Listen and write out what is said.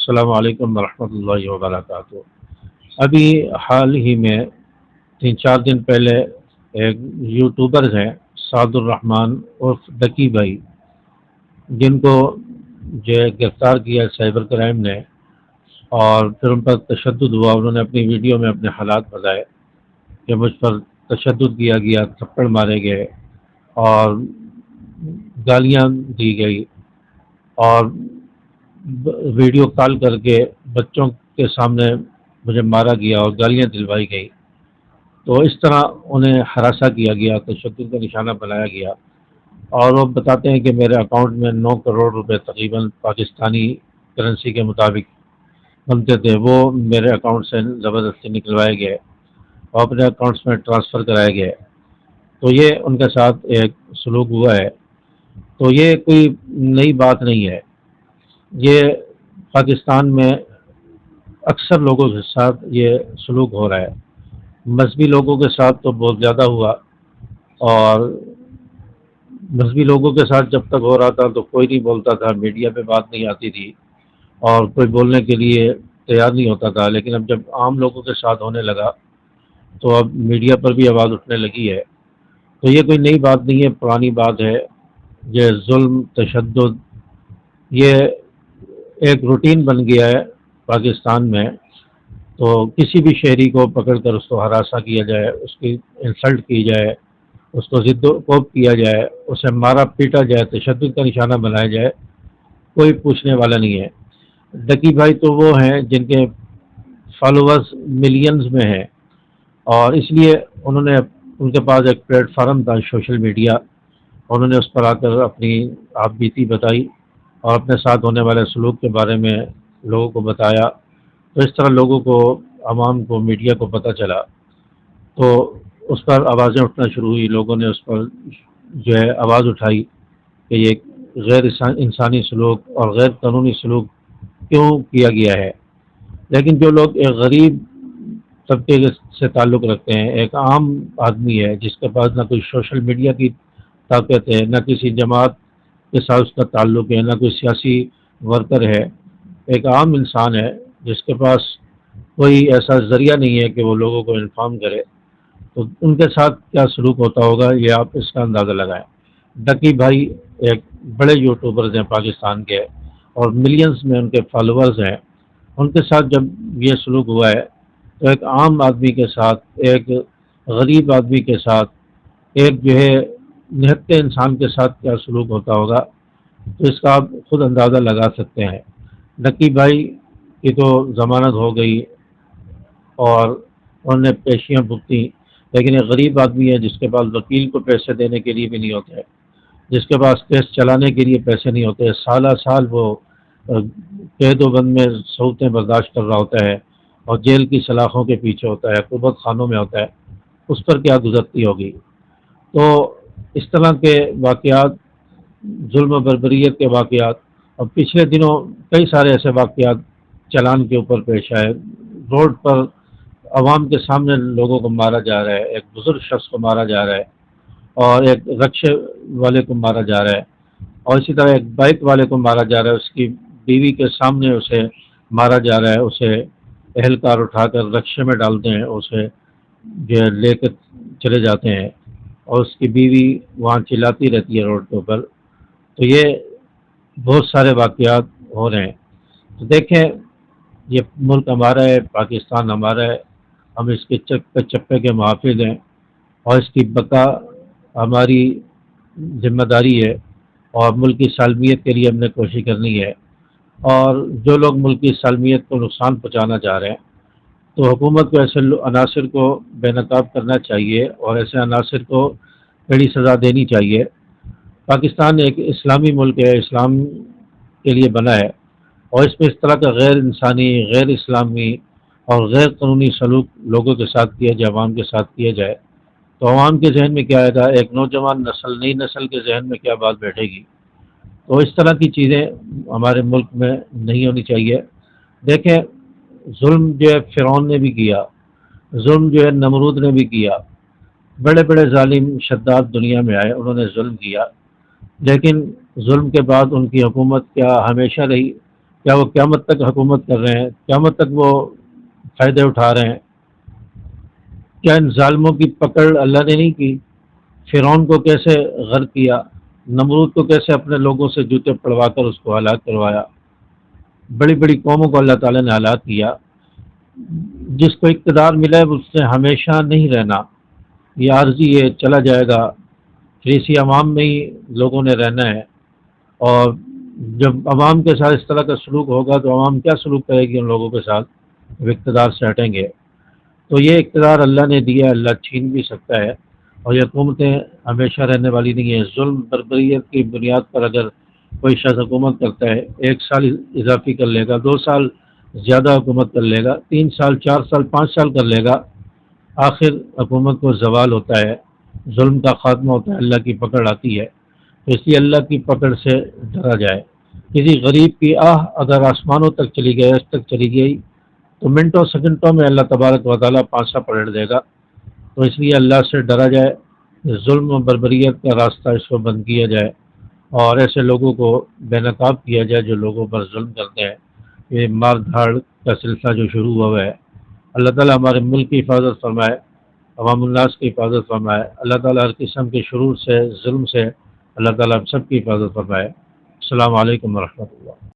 السلام علیکم ورحمۃ اللہ وبرکاتہ۔ ابھی حال ہی میں 3 4 دن پہلے ایک یوٹیوبرز ہیں سعد الرحمان عرف ڈکی بھائی، جن کو جو ہے گرفتار کیا سائبر کرائم نے، اور پھر ان پر تشدد ہوا۔ انہوں نے اپنی ویڈیو میں اپنے حالات بتائے کہ مجھ پر تشدد کیا گیا، تھپڑ مارے گئے اور گالیاں دی گئی، اور ویڈیو کال کر کے بچوں کے سامنے مجھے مارا گیا اور گالیاں دلوائی گئی۔ تو اس طرح انہیں ہراساں کیا گیا، تشدد کا نشانہ بنایا گیا، اور وہ بتاتے ہیں کہ میرے اکاؤنٹ میں 9 کروڑ روپے تقریباً پاکستانی کرنسی کے مطابق بنتے تھے، وہ میرے اکاؤنٹ سے زبردستی نکلوائے گئے اور اپنے اکاؤنٹس میں ٹرانسفر کرائے گئے۔ تو یہ ان کے ساتھ ایک سلوک ہوا ہے۔ تو یہ کوئی نئی بات نہیں ہے، یہ پاکستان میں اکثر لوگوں کے ساتھ یہ سلوک ہو رہا ہے۔ مذہبی لوگوں کے ساتھ تو بہت زیادہ ہوا، اور مذہبی لوگوں کے ساتھ جب تک ہو رہا تھا تو کوئی نہیں بولتا تھا، میڈیا پہ بات نہیں آتی تھی اور کوئی بولنے کے لیے تیار نہیں ہوتا تھا۔ لیکن اب جب عام لوگوں کے ساتھ ہونے لگا تو اب میڈیا پر بھی آواز اٹھنے لگی ہے۔ تو یہ کوئی نئی بات نہیں ہے، پرانی بات ہے۔ یہ ظلم، تشدد، یہ ایک روٹین بن گیا ہے پاکستان میں۔ تو کسی بھی شہری کو پکڑ کر اس کو ہراساں کیا جائے، اس کی انسلٹ کی جائے، اس کو ضد و کوب کیا جائے، اسے مارا پیٹا جائے، تشدد کا نشانہ بنایا جائے، کوئی پوچھنے والا نہیں ہے۔ ڈکی بھائی تو وہ ہیں جن کے فالوورز ملینز میں ہیں، اور اس لیے ان کے پاس ایک پلیٹ فارم تھا سوشل میڈیا، انہوں نے اس پر آ کر اپنی آپ بیتی بتائی اور اپنے ساتھ ہونے والے سلوک کے بارے میں لوگوں کو بتایا۔ تو اس طرح لوگوں کو، عوام کو، میڈیا کو پتہ چلا، تو اس پر آوازیں اٹھنا شروع ہوئی۔ لوگوں نے اس پر جو ہے آواز اٹھائی کہ یہ غیر انسانی سلوک اور غیر قانونی سلوک کیوں کیا گیا ہے۔ لیکن جو لوگ ایک غریب طبقے سے تعلق رکھتے ہیں، ایک عام آدمی ہے جس کے پاس نہ کوئی سوشل میڈیا کی طاقت ہے، نہ کسی جماعت کے ساتھ اس کا تعلق ہے، نہ کوئی سیاسی ورکر ہے، ایک عام انسان ہے جس کے پاس کوئی ایسا ذریعہ نہیں ہے کہ وہ لوگوں کو انفارم کرے، تو ان کے ساتھ کیا سلوک ہوتا ہوگا یہ آپ اس کا اندازہ لگائیں۔ ڈکی بھائی ایک بڑے یوٹیوبرز ہیں پاکستان کے، اور ملینز میں ان کے فالوورز ہیں۔ ان کے ساتھ جب یہ سلوک ہوا ہے تو ایک عام آدمی کے ساتھ، ایک غریب آدمی کے ساتھ، ایک جو ہے نہتے انسان کے ساتھ کیا سلوک ہوتا ہوگا، تو اس کا آپ خود اندازہ لگا سکتے ہیں۔ ڈکی بھائی کی تو ضمانت ہو گئی اور انہوں نے پیشیاں بھگتی، لیکن ایک غریب آدمی ہے جس کے پاس وکیل کو پیسے دینے کے لیے بھی نہیں ہوتے، جس کے پاس کیس چلانے کے لیے پیسے نہیں ہوتے، سالہ سال وہ قید و بند میں صورتیں برداشت کر رہا ہوتا ہے اور جیل کی سلاخوں کے پیچھے ہوتا ہے، قوت خانوں میں ہوتا ہے، اس پر کیا گزرتی ہوگی۔ تو اس طرح کے واقعات، ظلم و بربریت کے واقعات، اور پچھلے دنوں کئی سارے ایسے واقعات چالان کے اوپر پیش آئے، روڈ پر عوام کے سامنے لوگوں کو مارا جا رہا ہے، ایک بزرگ شخص کو مارا جا رہا ہے، اور ایک رکشے والے کو مارا جا رہا ہے، اور اسی طرح ایک بائک والے کو مارا جا رہا ہے، اس کی بیوی کے سامنے اسے مارا جا رہا ہے، اسے اہلکار اٹھا کر رکشے میں ڈالتے ہیں، اسے جو لے کر چلے جاتے ہیں، اور اس کی بیوی وہاں چلاتی رہتی ہے روڈ کے اوپر۔ تو یہ بہت سارے واقعات ہو رہے ہیں۔ تو دیکھیں، یہ ملک ہمارا ہے، پاکستان ہمارا ہے، ہم اس کے چپے چپے کے محافظ ہیں، اور اس کی بقا ہماری ذمہ داری ہے، اور ملک کی سالمیت کے لیے ہم نے کوشش کرنی ہے۔ اور جو لوگ ملک کی سالمیت کو نقصان پہنچانا چاہ رہے ہیں، تو حکومت کو ایسے عناصر کو بے نقاب کرنا چاہیے، اور ایسے عناصر کو کڑی سزا دینی چاہیے۔ پاکستان ایک اسلامی ملک ہے، اسلام کے لیے بنا ہے، اور اس میں اس طرح کا غیر انسانی، غیر اسلامی اور غیر قانونی سلوک لوگوں کے ساتھ کیا جائے، عوام کے ساتھ کیا جائے، تو عوام کے ذہن میں کیا آئے گا، ایک نوجوان نسل، نئی نسل کے ذہن میں کیا بات بیٹھے گی۔ تو اس طرح کی چیزیں ہمارے ملک میں نہیں ہونی چاہیے۔ دیکھیں، ظلم جو ہے فرعون نے بھی کیا، ظلم جو ہے نمرود نے بھی کیا، بڑے بڑے ظالم شداد دنیا میں آئے، انہوں نے ظلم کیا، لیکن ظلم کے بعد ان کی حکومت کیا ہمیشہ رہی؟ کیا وہ قیامت تک حکومت کر رہے ہیں؟ قیامت تک وہ فائدے اٹھا رہے ہیں؟ کیا ان ظالموں کی پکڑ اللہ نے نہیں کی؟ فرعون کو کیسے غرق کیا، نمرود کو کیسے اپنے لوگوں سے جوتے پڑوا کر اس کو ہلاک کروایا، بڑی بڑی قوموں کو اللہ تعالیٰ نے ہلاک کیا۔ جس کو اقتدار ملا ہے اس نے ہمیشہ نہیں رہنا، یہ عارضی ہے، چلا جائے گا، پھر اسی عوام میں ہی لوگوں نے رہنا ہے۔ اور جب عوام کے ساتھ اس طرح کا سلوک ہوگا تو عوام کیا سلوک کرے گی ان لوگوں کے ساتھ؟ وہ اقتدار سے ہٹیں گے۔ تو یہ اقتدار اللہ نے دیا ہے، اللہ چھین بھی سکتا ہے، اور یہ حکومتیں ہمیشہ رہنے والی نہیں ہیں۔ ظلم بربریت کی بنیاد پر اگر کوئی شخص حکومت کرتا ہے، 1 سال اضافی کر لے گا، 2 سال زیادہ حکومت کر لے گا، 3 سال 4 سال 5 سال کر لے گا، آخر حکومت کو زوال ہوتا ہے، ظلم کا خاتمہ ہوتا ہے، اللہ کی پکڑ آتی ہے۔ تو اس لیے اللہ کی پکڑ سے ڈرا جائے۔ کسی غریب کی آہ اگر آسمانوں تک چلی گئی، آج تک چلی گئی، تو منٹوں سیکنڈوں میں اللہ تبارک و تعالیٰ پانسا پلٹ دے گا۔ تو اس لیے اللہ سے ڈرا جائے، ظلم و بربریت کا راستہ اس کو بند کیا جائے، اور ایسے لوگوں کو بے نقاب کیا جائے جو لوگوں پر ظلم کرتے ہیں۔ یہ مار دھاڑ کا سلسلہ جو شروع ہوا ہے، اللہ تعالیٰ ہمارے ملک کی حفاظت فرمائے، عوام الناس کی حفاظت فرمائے، اللہ تعالیٰ ہر قسم کے شرور سے، ظلم سے اللہ تعالیٰ ہم سب کی حفاظت فرمائے۔ السلام علیکم ورحمۃ اللہ۔